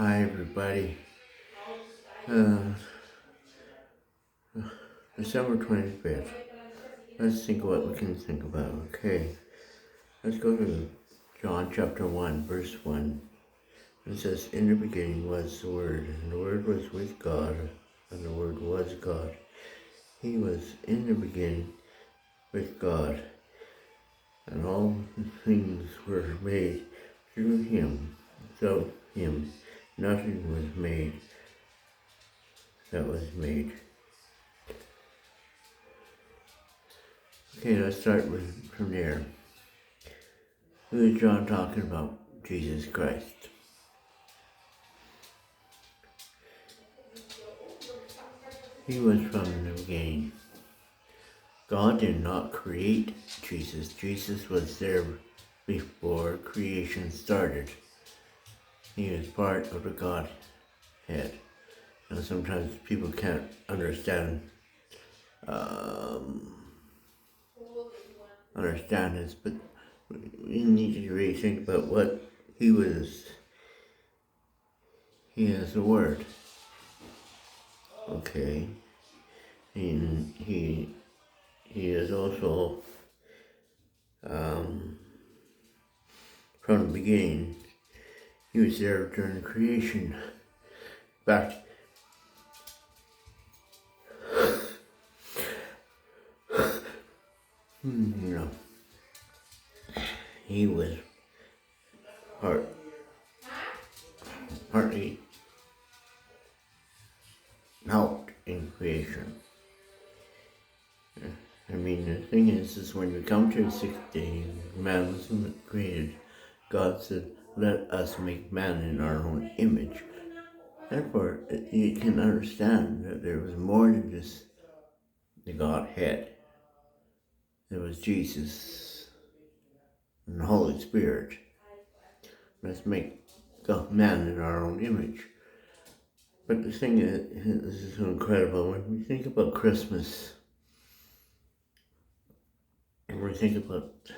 Hi, everybody. Uh, December 25th. Let's think what we can think about. Okay, let's go to John chapter 1, verse 1. It says, "In the beginning was the Word, and the Word was with God, and the Word was God. He was in the beginning with God, and all things were made through Him. Without Him, nothing was made that was made." Okay, let's start from there. Who is John talking about? Jesus Christ. He was from the beginning. God did not create Jesus. Jesus was there before creation started. He was part of the Godhead. And sometimes people can't understand this, but we need to really think about what he was. He is the Word. Okay. And he is also from the beginning. He was there during the creation. In fact, he was partly helped in creation. I mean, the thing is when we come to the sixth day, man was created. God said, "Let us make man in our own image." Therefore, you can understand that there was more than just the Godhead. There was Jesus and the Holy Spirit. Let's make man in our own image. But the thing is, this is so incredible. When we think about Christmas, and we think about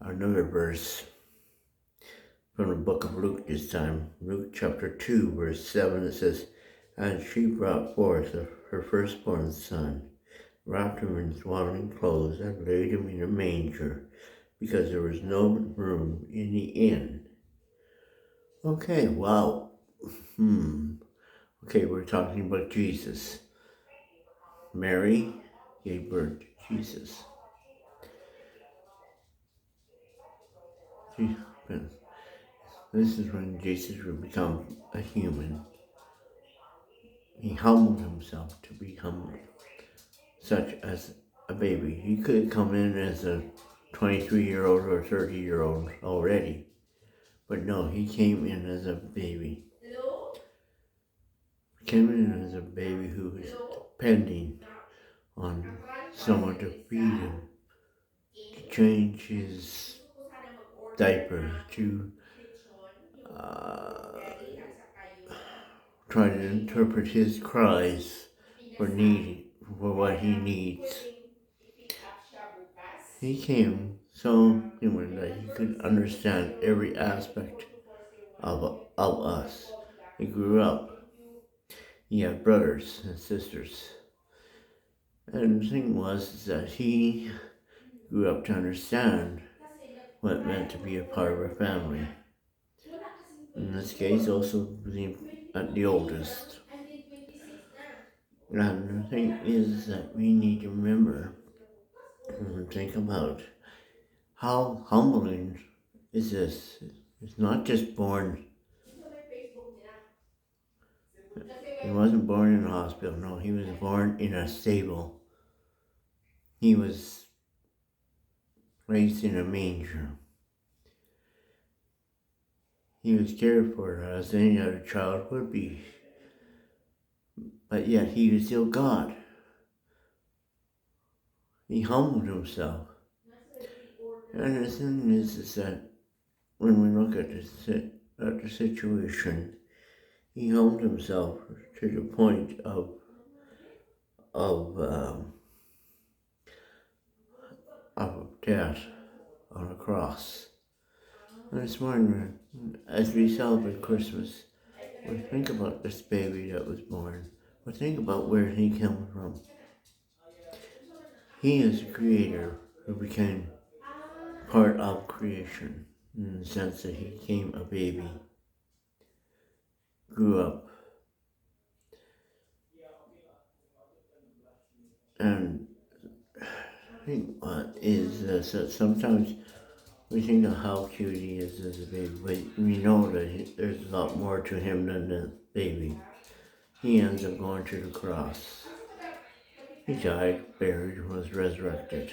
another verse from the book of Luke this time, Luke chapter 2, verse 7, it says, "And she brought forth her firstborn son, wrapped him in swaddling clothes, and laid him in a manger, because there was no room in the inn." Okay, wow. Okay, we're talking about Jesus. Mary gave birth to Jesus. This is when Jesus would become a human. He humbled himself to become such as a baby. He could come in as a 23-year-old or 30-year-old already. But no, he came in as a baby. He came in as a baby who was depending on someone to feed him, to change his diaper, to try to interpret his cries for what he needs. He came so human that he could understand every aspect of us. He grew up. He had brothers and sisters. And the thing was that he grew up to understand what it meant to be a part of a family. In this case, also the oldest. And the thing is that we need to remember and think about how humbling is this. He's not just born. He wasn't born in a hospital. No, he was born in a stable. He was raised in a manger. He was cared for as any other child would be. But yet he was still God. He humbled himself. And the thing is that when we look at the situation, he humbled himself to the point of death on a cross. And this morning, as we celebrate Christmas, Well, think about this baby that was born. Well, think about where he came from. He is a creator who became part of creation in the sense that he became a baby, grew up, and I think what is this, that sometimes we think of how cute he is as a baby, but we know that there's a lot more to him than the baby. He ends up going to the cross. He died, buried, was resurrected,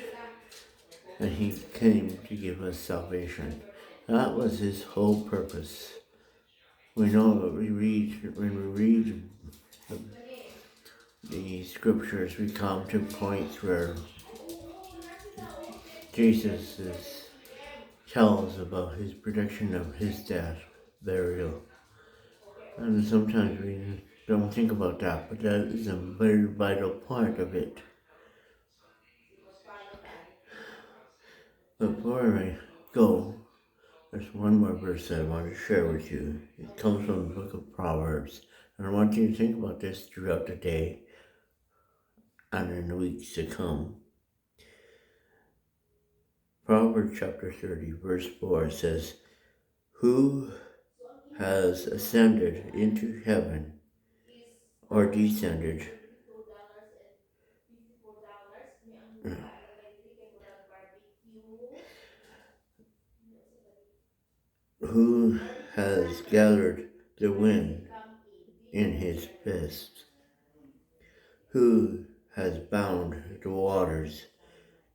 and he came to give us salvation. That was his whole purpose. We know that when we read the scriptures, we come to points where Jesus tells about his prediction of his death, burial. And sometimes we don't think about that, but that is a very vital part of it. Before I go, there's one more verse I want to share with you. It comes from the book of Proverbs. And I want you to think about this throughout the day and in the weeks to come. Proverbs chapter 30, verse 4 says, "Who has ascended into heaven or descended? Who has gathered the wind in his fist? Who has bound the waters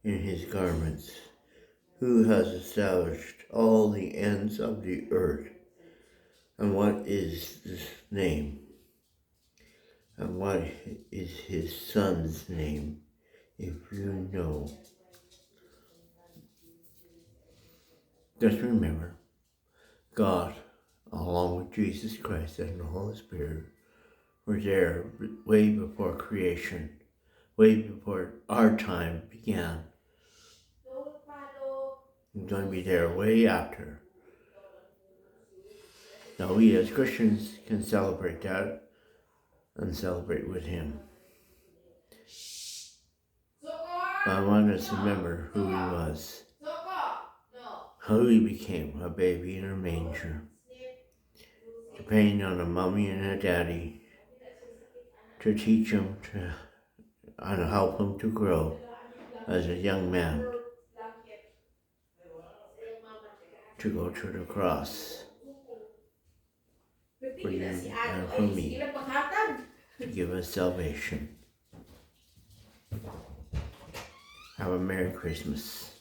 in his garments? Who has established all the ends of the earth? And what is his name? And what is his son's name, if you know?" Just remember, God, along with Jesus Christ and the Holy Spirit, were there way before creation, way before our time began. We're going to be there way after. Now we as Christians can celebrate that and celebrate with him. But I want us to remember who he was, how he became a baby in a manger, depending on a mommy and a daddy to teach him and help him to grow as a young man, to go to the cross for you and for me, to give us salvation. Have a Merry Christmas.